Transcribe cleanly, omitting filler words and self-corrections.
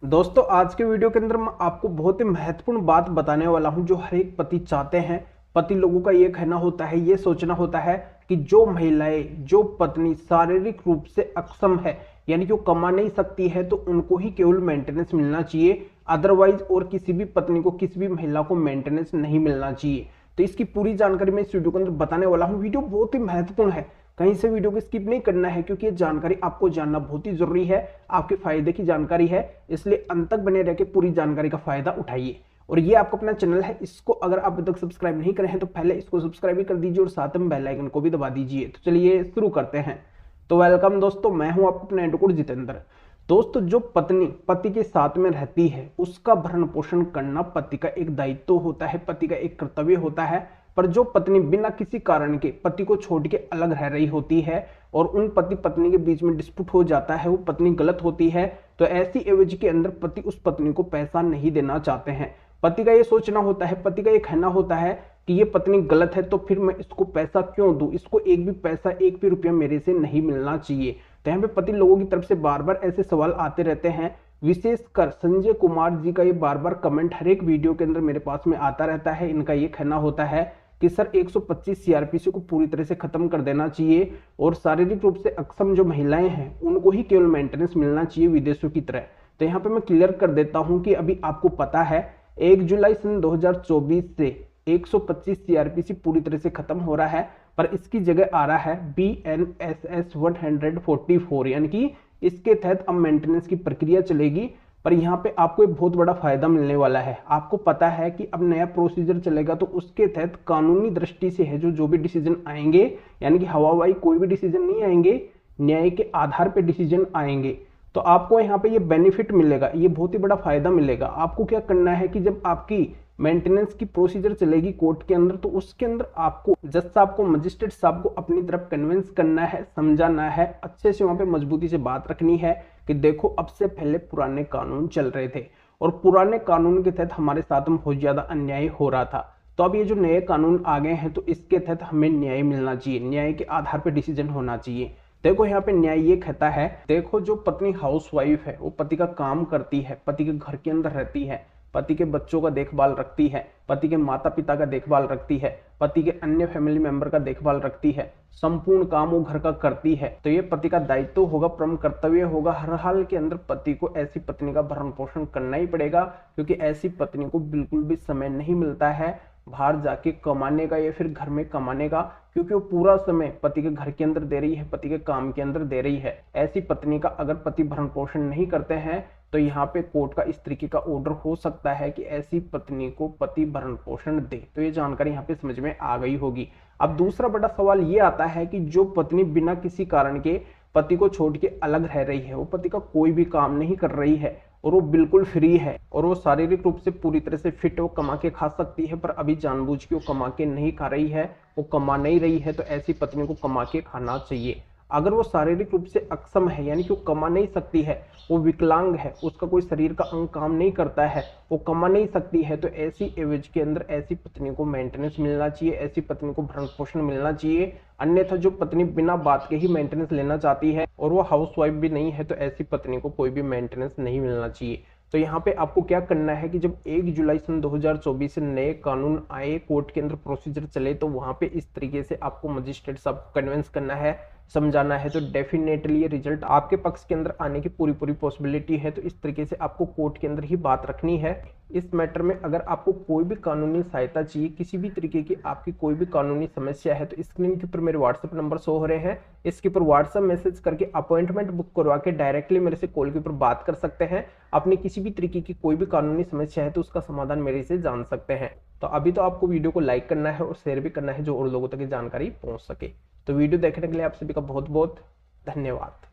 दोस्तों आज के वीडियो के अंदर मैं आपको बहुत ही महत्वपूर्ण बात बताने वाला हूं जो हर एक पति चाहते हैं। पति लोगों का ये कहना होता है, ये सोचना होता है कि जो महिलाएं, जो पत्नी शारीरिक रूप से अक्षम है यानी कि वो कमा नहीं सकती है तो उनको ही केवल मेंटेनेंस मिलना चाहिए, अदरवाइज और किसी भी पत्नी को, किसी भी महिला को मेंटेनेंस नहीं मिलना चाहिए। तो इसकी पूरी जानकारी मैं इस वीडियो के अंदर बताने वाला हूँ। वीडियो बहुत ही महत्वपूर्ण है, कहीं से वीडियो को स्किप नहीं करना है क्योंकि ये जानकारी आपको जानना बहुत ही जरूरी है, आपके फायदे की जानकारी है, इसलिए अंत तक बने रह के पूरी जानकारी का फायदा उठाइए। और ये आपका अपना चैनल है, इसको अगर आप अभी तक सब्सक्राइब नहीं करे हैं तो पहले इसको सब्सक्राइब भी कर दीजिए और साथ में बेल आइकन को भी दबा दीजिए। तो चलिए शुरू करते हैं। तो वेलकम दोस्तों, मैं हूं आपका अपना एंडोकोड जितेंद्र। दोस्तों जो पत्नी पति के साथ में रहती है उसका भरण पोषण करना पति का एक दायित्व होता है, पति का एक कर्तव्य होता है। पर जो पत्नी बिना किसी कारण के पति को छोड़ के अलग रह रही होती है और उन पति पत्नी के बीच में डिस्प्यूट हो जाता है, वो पत्नी गलत होती है, तो ऐसी एवज के अंदर पति उस पत्नी को पैसा नहीं देना चाहते हैं। पति का ये सोचना होता है, पति का ये कहना होता है कि ये पत्नी गलत है तो फिर मैं इसको पैसा क्यों दूं, इसको एक भी पैसा, एक भी रुपया मेरे से नहीं मिलना चाहिए। तो यहाँ पे पति लोगों की तरफ से बार बार ऐसे सवाल आते रहते हैं। विशेषकर संजय कुमार जी का ये बार बार कमेंट हर एक वीडियो के अंदर मेरे पास में आता रहता है। इनका ये कहना होता है कि सर 125 सीआरपीसी को पूरी तरह से खत्म कर देना चाहिए और शारीरिक रूप से अक्षम जो महिलाएं हैं उनको ही केवल मेंटेनेंस मिलना चाहिए विदेशों की तरह। तो यहाँ पे मैं क्लियर कर देता हूं कि अभी आपको पता है 1 जुलाई सन 2024 से 125 सीआरपीसी पूरी तरह से खत्म हो रहा है, पर इसकी जगह आ रहा है BNSS 144, यानी कि इसके तहत अब मेंटेनेंस की प्रक्रिया चलेगी। पर यहाँ पे आपको एक बहुत बड़ा फायदा मिलने वाला है। आपको पता है कि अब नया प्रोसीजर चलेगा तो उसके तहत कानूनी दृष्टि से है जो भी डिसीजन आएंगे, यानी कि हवाबाई कोई भी डिसीजन नहीं आएंगे, न्याय के आधार पे डिसीजन आएंगे, तो आपको यहाँ पे ये बेनिफिट मिलेगा, ये बहुत ही बड़ा फायदा मिलेगा। आपको क्या करना है कि जब आपकी मेंटेनेंस की प्रोसीजर चलेगी कोर्ट के अंदर तो उसके अंदर आपको जज साहब को, मजिस्ट्रेट साहब को अपनी तरफ कन्विंस करना है, समझाना है, अच्छे से वहां पे मजबूती से बात रखनी है कि देखो अब से पहले पुराने कानून चल रहे थे और पुराने कानून के तहत हमारे साथ में बहुत ज्यादा अन्याय हो रहा था, तो अब ये जो नए कानून आ गए हैं तो इसके तहत हमें न्याय मिलना चाहिए, न्याय के आधार पर डिसीजन होना चाहिए। देखो यहाँ पे न्याय ये कहता है, देखो जो पत्नी हाउसवाइफ है वो पति का काम करती है, पति के घर के अंदर रहती है, पति के बच्चों का देखभाल रखती है, पति के माता पिता का देखभाल रखती है, पति के अन्य फैमिली मेंबर का देखभाल रखती है, संपूर्ण काम वो घर का करती है, तो ये पति का दायित्व होगा, परम कर्तव्य होगा। हर हाल के अंदर पति को ऐसी पत्नी का भरण पोषण करना ही पड़ेगा क्योंकि ऐसी पत्नी को बिल्कुल भी समय नहीं मिलता है बाहर जाके कमाने का या फिर घर में कमाने का, क्योंकि वो पूरा समय पति के घर के अंदर दे रही है, पति के काम के अंदर दे रही है। ऐसी पत्नी का अगर पति भरण पोषण नहीं करते हैं तो यहाँ पे कोर्ट का इस तरीके का ऑर्डर हो सकता है कि ऐसी पत्नी को पति भरण पोषण दे। तो ये जानकारी यहाँ पे समझ में आ गई होगी। अब दूसरा बड़ा सवाल ये आता है कि जो पत्नी बिना किसी कारण के पति को छोड़ के अलग रह रही है, वो पति का कोई भी काम नहीं कर रही है और वो बिल्कुल फ्री है और वो शारीरिक रूप से पूरी तरह से फिट, वो कमा के खा सकती है, पर अभी जानबूझ के वो कमा के नहीं खा रही है, वो कमा नहीं रही है, तो ऐसी पत्नी को कमा के खाना चाहिए। अगर वो शारीरिक रूप से अक्षम है यानी कि वो कमा नहीं सकती है, वो विकलांग है, उसका कोई शरीर का अंग काम नहीं करता है, वो कमा नहीं सकती है, तो ऐसी एवज के अंदर ऐसी पत्नी को मेंटेनेंस मिलना चाहिए, ऐसी पत्नी को भरण पोषण मिलना चाहिए। अन्यथा जो पत्नी बिना बात के ही मेंटेनेंस लेना चाहती है और वो हाउसवाइफ भी नहीं है तो ऐसी पत्नी को कोई भी मेंटेनेंस नहीं मिलना चाहिए। तो यहाँ पे आपको क्या करना है कि जब 1 जुलाई सन 2024 से नए कानून आए, कोर्ट के अंदर प्रोसीजर चले, तो वहां पे इस तरीके से आपको मजिस्ट्रेट साहब को कन्विंस करना है, समझाना है, तो डेफिनेटली ये रिजल्ट आपके पक्ष के अंदर आने की पूरी पॉसिबिलिटी है। तो इस तरीके से आपको कोर्ट के अंदर ही बात रखनी है। इस मैटर में अगर आपको कोई भी कानूनी सहायता चाहिए, किसी भी तरीके की आपकी कोई भी कानूनी समस्या है, तो स्क्रीन के ऊपर मेरे व्हाट्सएप नंबर शो हो रहे हैं, इसके ऊपर व्हाट्सएप मैसेज करके अपॉइंटमेंट बुक करवा के डायरेक्टली मेरे से कॉल के ऊपर बात कर सकते हैं। अपनी किसी भी तरीके की कोई भी कानूनी समस्या है तो उसका समाधान मेरे से जान सकते हैं। तो अभी तो आपको वीडियो को लाइक करना है और शेयर भी करना है जो और लोगों तक ये जानकारी पहुंच सके। तो वीडियो देखने के लिए आप सभी का बहुत बहुत धन्यवाद।